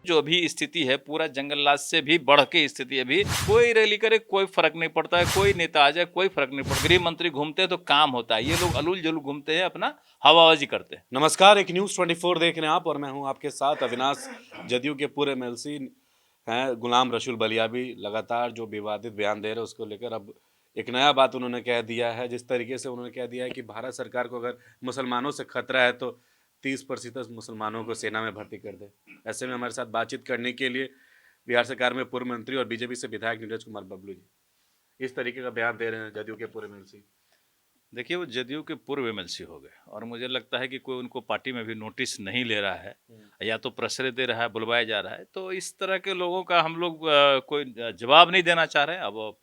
जो अभी स्थिति है पूरा जंगल राज से भी बढ़ के स्थिति है। अभी कोई रैली करे कोई फर्क नहीं पड़ता है, कोई नेता आ जाए कोई फर्क नहीं पड़ता। गृह मंत्री घूमते हैं तो काम होता है, ये लोग अलूल जलूल घूमते हैं, अपना हवाबाजी करते हैं। नमस्कार, एक न्यूज़ 24 देख रहे हैं आप और मैं हूं आपके साथ अविनाश। जदयू के पूरे एमएलसी हैं गुलाम रसूल बलियाबी लगातार जो विवादित बयान दे रहे हैं उसको लेकर अब एक नया बात उन्होंने कह दिया है। जिस तरीके से उन्होंने कह दिया है कि भारत सरकार को अगर मुसलमानों से खतरा है तो 30% मुसलमानों को सेना में भर्ती कर दे। ऐसे में हमारे साथ बातचीत करने के लिए बिहार सरकार में पूर्व मंत्री और बीजेपी से विधायक नीरज कुमार बबलू जी इस तरीके का बयान दे रहे हैं जदयू के पूरे एमएलसी। देखिए वो जदयू के पूर्व एमएलसी हो गए और मुझे लगता है कि कोई उनको पार्टी में भी नोटिस नहीं ले रहा है, या तो प्रश्रय दे रहा है, बुलवाया जा रहा है। तो इस तरह के लोगों का हम लोग कोई जवाब नहीं देना चाह रहे हैं। अब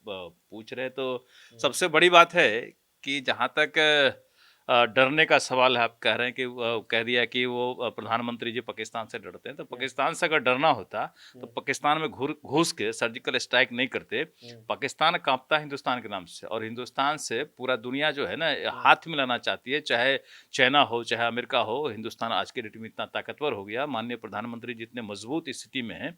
पूछ रहे तो सबसे बड़ी बात है कि जहाँ तक डरने का सवाल है, आप कह रहे हैं कि कह दिया कि वो प्रधानमंत्री जी पाकिस्तान से डरते हैं। तो पाकिस्तान से अगर डरना होता तो पाकिस्तान में घुस के सर्जिकल स्ट्राइक नहीं करते। पाकिस्तान कांपता है हिंदुस्तान के नाम से, और हिंदुस्तान से पूरा दुनिया जो है ना हाथ मिलाना चाहती है, चाहे चाइना हो चाहे अमेरिका हो। हिंदुस्तान आज के डेट में इतना ताकतवर हो गया, माननीय प्रधानमंत्री जितने मजबूत स्थिति में है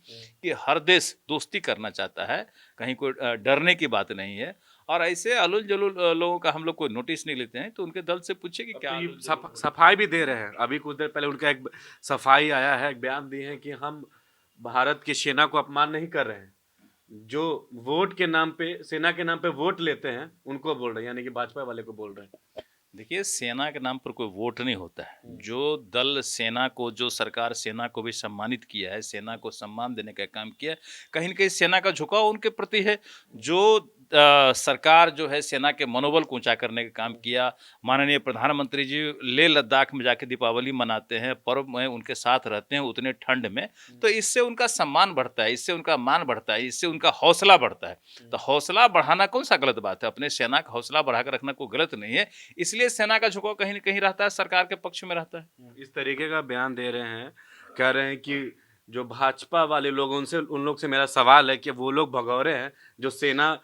कि हर देश दोस्ती करना चाहता है, कहीं कोई डरने की बात नहीं है। और ऐसे अलुल जलुल लोगों का हम लोग कोई नोटिस नहीं लेते हैं। तो उनके दल से पूछे कि अब क्या तो ये अलुल जलुल हो। सफाई भी दे रहे हैं। अभी कुछ देर पहले उनका एक सफाई आया है, एक बयान दिए हैं कि हम भारत की सेना को अपमान नहीं कर रहे हैं। जो वोट के नाम पे सेना के नाम पे वोट लेते हैं उनको बोल रहे हैं, यानी कि भाजपा वाले को बोल रहे हैं। देखिए सेना के नाम पर कोई वोट नहीं होता है। जो दल सेना को, जो सरकार सेना को भी सम्मानित किया है, सेना को सम्मान देने का काम किया है, कहीं न कहीं सेना का झुकाव उनके प्रति है। जो सरकार जो है सेना के मनोबल को ऊँचा करने का काम किया। माननीय प्रधानमंत्री जी लेह लद्दाख में जाके दीपावली मनाते हैं, पर्व में उनके साथ रहते हैं उतने ठंड में। तो इससे उनका सम्मान बढ़ता है, इससे उनका मान बढ़ता है, इससे उनका हौसला बढ़ता है। तो हौसला बढ़ाना कौन-सा गलत बात है? अपने सेना का हौसला बढ़ा के रखना कोई गलत नहीं है। इसलिए सेना का झुकाव कहीं न कहीं रहता है, सरकार के पक्ष में रहता है। इस तरीके का बयान दे रहे हैं, कह रहे हैं कि जो भाजपा वाले लोग उनसे उन लोग से मेरा सवाल है कि वो लोग भगौरे हैं जो सेना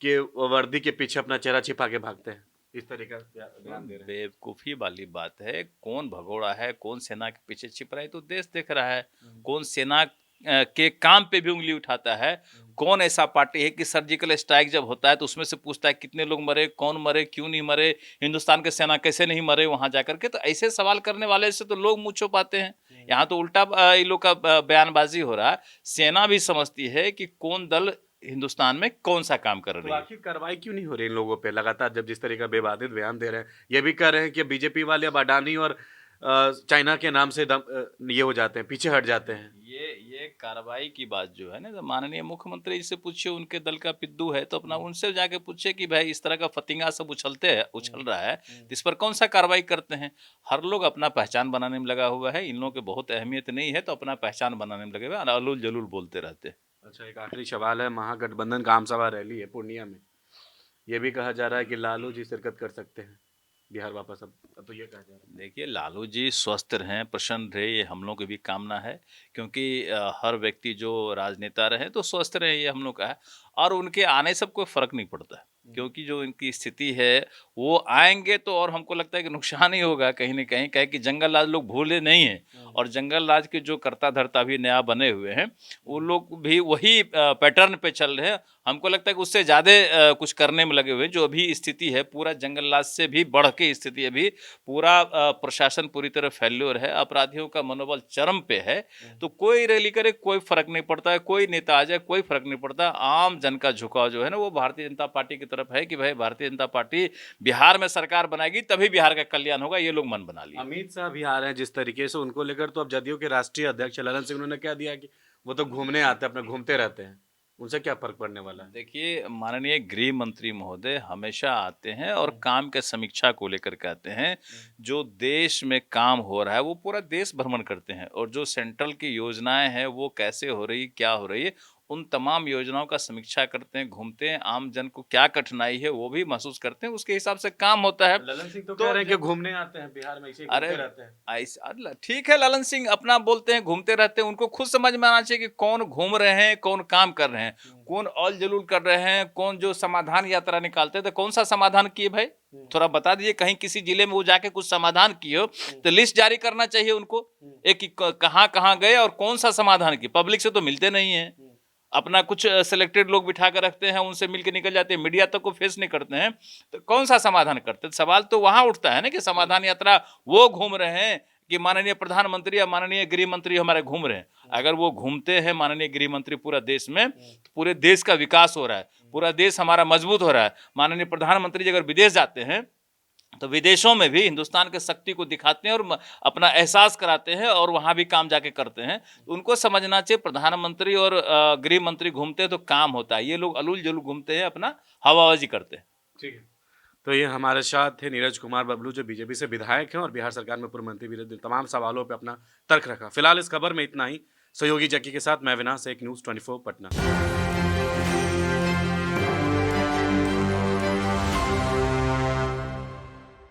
के वर्दी के पीछे अपना चेहरा छिपा के भागते हैं। इस तरीके का बयान दे रहे हैं। बेवकूफ़ी वाली बात है। कौन भगोड़ा है, कौन सेना के पीछे छिप रहा है, तो देश देख रहा है। कौन सेना के काम पे भी उँगली उठाता है। कौन ऐसा पार्टी है कि सर्जिकल स्ट्राइक जब होता है तो उसमें से पूछता है कितने लोग मरे, कौन मरे, क्यों नहीं मरे, हिंदुस्तान के सेना कैसे नहीं मरे वहाँ जाकर के। तो ऐसे सवाल करने वाले से तो लोग मुँह छुपाते हैं। यहाँ तो उल्टा इन लोग का बयानबाज़ी हो रहा है। सेना भी समझती है कि कौन दल हिंदुस्तान में कौन-सा काम कर तो रही है। आखिर कार्रवाई क्यों नहीं हो रही इन लोगों पे लगातार, जब जिस तरीके का विवादित बयान दे रहे हैं? ये भी कह रहे हैं कि बीजेपी वाले अब अडानी और चाइना के नाम से ये हो जाते हैं, पीछे हट जाते हैं। ये कार्रवाई की बात जो है ना, तो माननीय मुख्यमंत्री जी से पूछिए, उनके दल का पिद्दू है तो अपना उनसे जाके पूछिए कि भाई इस तरह का फतिंगा सब उछल रहा है, तो इस पर कौन सा कार्रवाई करते हैं। हर लोग अपना पहचान बनाने में लगा हुआ है। इन लोगों की बहुत अहमियत नहीं है तो अपना पहचान बनाने में लगे हुए हैं, अलूल जलूल बोलते रहते हैं। अच्छा, एक आखिरी सवाल है। महागठबंधन का आम सभा रैली है पूर्णिया में। ये भी कहा जा रहा है कि लालू जी शिरकत कर सकते हैं बिहार वापस। अब तो ये कहा जा रहा देखिए लालू जी स्वस्थ रहें, प्रसन्न रहे, ये हम लोग की भी कामना है। क्योंकि हर व्यक्ति जो राजनेता रहे तो स्वस्थ रहे, ये हम लोग का है। और उनके आने से कोई फर्क नहीं पड़ता है, क्योंकि जो इनकी स्थिति है वो आएंगे तो और हमको लगता है कि नुकसान ही होगा कहीं न कहीं। कहे कि जंगल राज लोग भूले नहीं हैं, और जंगल राज के जो कर्ता धर्ता भी नया बने हुए हैं वो लोग भी वही पैटर्न पे चल रहे हैं। हमको लगता है कि उससे ज़्यादा कुछ करने में लगे हुए हैं। जो अभी स्थिति है पूरा जंगल राज से भी बढ़ के स्थिति अभी पूरा प्रशासन पूरी तरह फेल्योर है, अपराधियों का मनोबल चरम पे है। तो कोई रैली करे कोई फर्क नहीं पड़ता है, कोई नेता आ जाए कोई फर्क नहीं पड़ता। आम जन का झुकाव जो है ना वो भारतीय जनता पार्टी की तरफ है कि भाई भारतीय जनता पार्टी बिहार में सरकार बनाएगी तभी बिहार का कल्याण होगा, ये लोग मन बना लिए। अमित शाह भी आ रहे हैं जिस तरीके से, उनको लेकर तो अब जदयू के राष्ट्रीय अध्यक्ष ललन सिंह उन्होंने कह दिया कि वो तो घूमने आते हैं, अपना घूमते रहते हैं। उनसे क्या फर्क पड़ने वाला है? देखिए माननीय गृह मंत्री महोदय हमेशा आते हैं और काम के समीक्षा को लेकर के आते हैं। जो देश में काम हो रहा है वो पूरा देश भ्रमण करते हैं, और जो सेंट्रल की योजनाएं हैं वो कैसे हो रही क्या हो रही है उन तमाम योजनाओं का समीक्षा करते हैं, घूमते हैं, आम जन को क्या कठिनाई है वो भी महसूस करते हैं, उसके हिसाब से काम होता है। ललन सिंह तो तो कह रहे हैं कि जब घूमने आते हैं बिहार में, ऐसे ही अरे घूमते रहते हैं। ठीक है, ललन सिंह अपना बोलते हैं, घूमते रहते हैं, उनको खुद समझ में आना चाहिए कि कौन घूम रहे हैं, कौन काम कर रहे हैं, कौन औल जलूल कर रहे हैं, कौन जो समाधान यात्रा निकालते हैं, तो कौन सा समाधान किए भाई, थोड़ा बता दीजिए। कहीं किसी जिले में वो जाके कुछ समाधान किए हो तो लिस्ट जारी करना चाहिए उनको, एक कि कहाँ कहाँ गए और कौन सा समाधान किए। पब्लिक से तो मिलते नहीं है, अपना कुछ सिलेक्टेड लोग बिठा कर रखते हैं, उनसे मिलकर निकल जाते हैं, मीडिया तक को फेस नहीं करते हैं, तो कौन सा समाधान करते हैं। सवाल तो वहां उठता है ना कि समाधान यात्रा वो घूम रहे हैं कि माननीय प्रधानमंत्री या माननीय गृह मंत्री हमारे घूम रहे हैं। अगर वो घूमते हैं माननीय गृह मंत्री पूरा देश में, तो पूरे देश का विकास हो रहा है, पूरा देश हमारा मजबूत हो रहा है। माननीय प्रधानमंत्री जी अगर विदेश जाते हैं तो विदेशों में भी हिंदुस्तान के शक्ति को दिखाते हैं और अपना एहसास कराते हैं और वहां भी काम जाके करते हैं। तो उनको समझना चाहिए प्रधानमंत्री और गृह मंत्री घूमते हैं तो काम होता है, ये लोग अलूल जलूल घूमते हैं, अपना हवाबाजी करते हैं। ठीक है। तो ये हमारे साथ थे नीरज कुमार बबलू, जो बीजेपी से विधायक हैं और बिहार सरकार में पूर्व मंत्री भी रहे। तमाम सवालों पे अपना तर्क रखा। फिलहाल इस खबर में इतना ही। सहयोगी जक्की के साथ मैं अविनाश, एक न्यूज़ 24 पटना।